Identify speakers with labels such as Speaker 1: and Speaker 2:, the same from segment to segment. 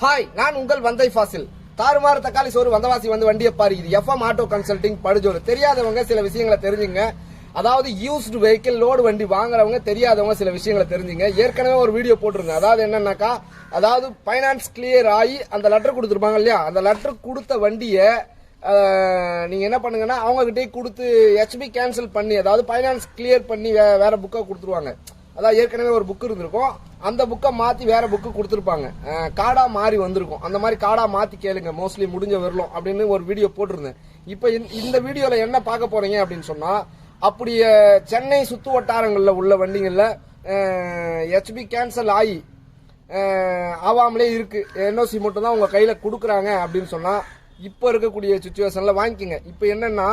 Speaker 1: Hi, நான் உங்கள் வந்தை ஃபாசில். தாறுமாறு தக்காளி சோறு வந்தவாசி வந்து வண்டியை பாருக்குது. எஃப்எம் ஆட்டோ கன்சல்டிங் படுஜோறு. தெரியாதவங்க சில விஷயங்களை தெரிஞ்சுங்க. அதாவது யூஸ்டு வெஹிக்கிள் லோடு வண்டி வாங்குறவங்க தெரியாதவங்க சில விஷயங்களை தெரிஞ்சுங்க. ஏற்கனவே ஒரு வீடியோ போட்டிருந்தேன். அதாவது என்னன்னாக்கா, அதாவது பைனான்ஸ் கிளியர் ஆகி அந்த லெட்டர் கொடுத்துருப்பாங்க இல்லையா, அந்த லெட்டர் கொடுத்த வண்டியை நீங்க என்ன பண்ணுங்கன்னா அவங்க கிட்டே கொடுத்து ஹெச்பி கேன்சல் பண்ணி, அதாவது பைனான்ஸ் கிளியர் பண்ணி வேற புக்கை கொடுத்துருவாங்க. அதாவது ஏற்கனவே ஒரு புக் இருந்திருக்கும், அந்த புக்கை மாத்தி வேற புக்கு கொடுத்துருப்பாங்க. கார்டா மாறி வந்திருக்கும். அந்த மாதிரி கார்டா மாத்தி கேளுங்க, மோஸ்ட்லி முடிஞ்ச வரலாம் அப்படின்னு ஒரு வீடியோ போட்டிருந்தேன். இப்ப இந்த வீடியோல என்ன பார்க்க போறீங்க அப்படின்னு சொன்னா, அப்படியே சென்னை சுத்து வட்டாரங்கள்ல உள்ள வண்டிகள்ல ஹெச்பி கேன்சல் ஆகி ஆவாமலே இருக்கு, என்ஓசி மட்டும் தான் உங்க கையில கொடுக்குறாங்க அப்படின்னு சொன்னா, இப்ப இருக்கக்கூடிய சுச்சுவேஷன்ல வாங்கிக்கங்க. இப்ப என்னன்னா,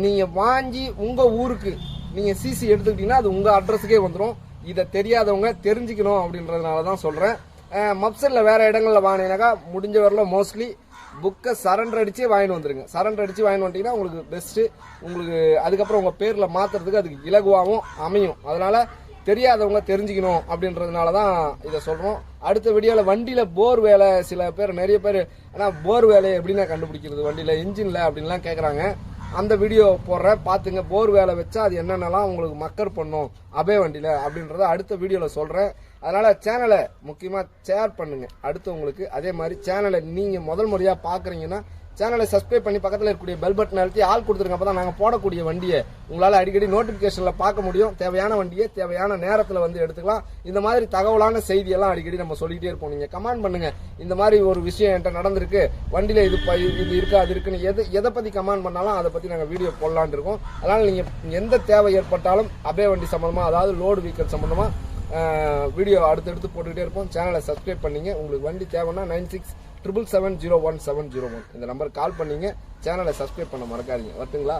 Speaker 1: நீங்க வாங்கி உங்க ஊருக்கு நீங்க சிசி எடுத்துக்கிட்டீங்கன்னா அது உங்க அட்ரஸுக்கே வந்துடும். இதை தெரியாதவங்க தெரிஞ்சுக்கணும் அப்படின்றதுனால தான் சொல்றேன். மப்சல்ல வேற இடங்கள்ல வாங்கினீங்கன்னாக்கா முடிஞ்ச வரல மோஸ்ட்லி புக்கை சரண்டர் அடிச்சே வாங்கிட்டு வந்துருங்க. சரண்டர் அடிச்சு வாங்கிட்டு வந்துட்டீங்கன்னா உங்களுக்கு பெஸ்ட். உங்களுக்கு அதுக்கப்புறம் உங்க பேர்ல மாத்துறதுக்கு அதுக்கு இலகுவாகவும் அமையும். அதனால தெரியாதவங்க தெரிஞ்சுக்கணும் அப்படின்றதுனால தான் இதை சொல்றோம். அடுத்த வீடியோல வண்டியில போர் வேலை, சில பேர் நிறைய பேர் ஆனா போர் வேலையை எப்படின்னா கண்டுபிடிக்கிறது வண்டியில இன்ஜின்ல அப்படின்லாம் கேட்கறாங்க. அந்த வீடியோ போடுறேன், பாத்துங்க. போர் வேலை வச்சா அது என்னென்னலாம் உங்களுக்கு மக்கர் பண்ணும் அபே வண்டியில அப்படின்றத அடுத்த வீடியோல சொல்றேன். அதனால சேனலை முக்கியமா ஷேர் பண்ணுங்க அடுத்தவங்களுக்கு. அதே மாதிரி சேனலை நீங்க முதல் முறையா பாக்குறீங்கன்னா சேனலை சப்ஸ்கிரைப் பண்ணி பக்கத்தில் இருக்கக்கூடிய பெல் பட்டன் அழுத்தி ஆள் கொடுத்துருங்க. அப்பதான் நாங்கள் போடக்கூடிய வண்டியை உங்களால் அடிக்கடி நோட்டிபிகேஷன்ல பார்க்க முடியும். தேவையான வண்டியை தேவையான நேரத்தில் வந்து எடுத்துக்கலாம். இந்த மாதிரி தகவலான செய்தியெல்லாம் அடிக்கடி நம்ம சொல்லிக்கிட்டே இருப்போம். நீங்க கமெண்ட் பண்ணுங்க, இந்த மாதிரி ஒரு விஷயம் என்கிட்ட நடந்திருக்கு, வண்டியில இது இருக்கு அது இருக்குன்னு எதை பத்தி கமெண்ட் பண்ணாலும் அதை பத்தி நாங்கள் வீடியோ போடலான் இருக்கோம். அதனால நீங்க எந்த தேவை ஏற்பட்டாலும் அபே வண்டி சம்பந்தமா, அதாவது லோடு வெஹிக்கிள் சம்பந்தமா வீடியோ அடுத்தடுத்து போட்டுக்கிட்டே இருப்போம். சேனலை சப்ஸ்கிரைப் பண்ணீங்க. உங்களுக்கு வண்டி தேவைன்னா 9677701701 இந்த நம்பருக்கு கால் பண்ணீங்க. சேனலை சப்ஸ்கிரைப் பண்ண மறக்காதீங்க. வரட்டுங்களா?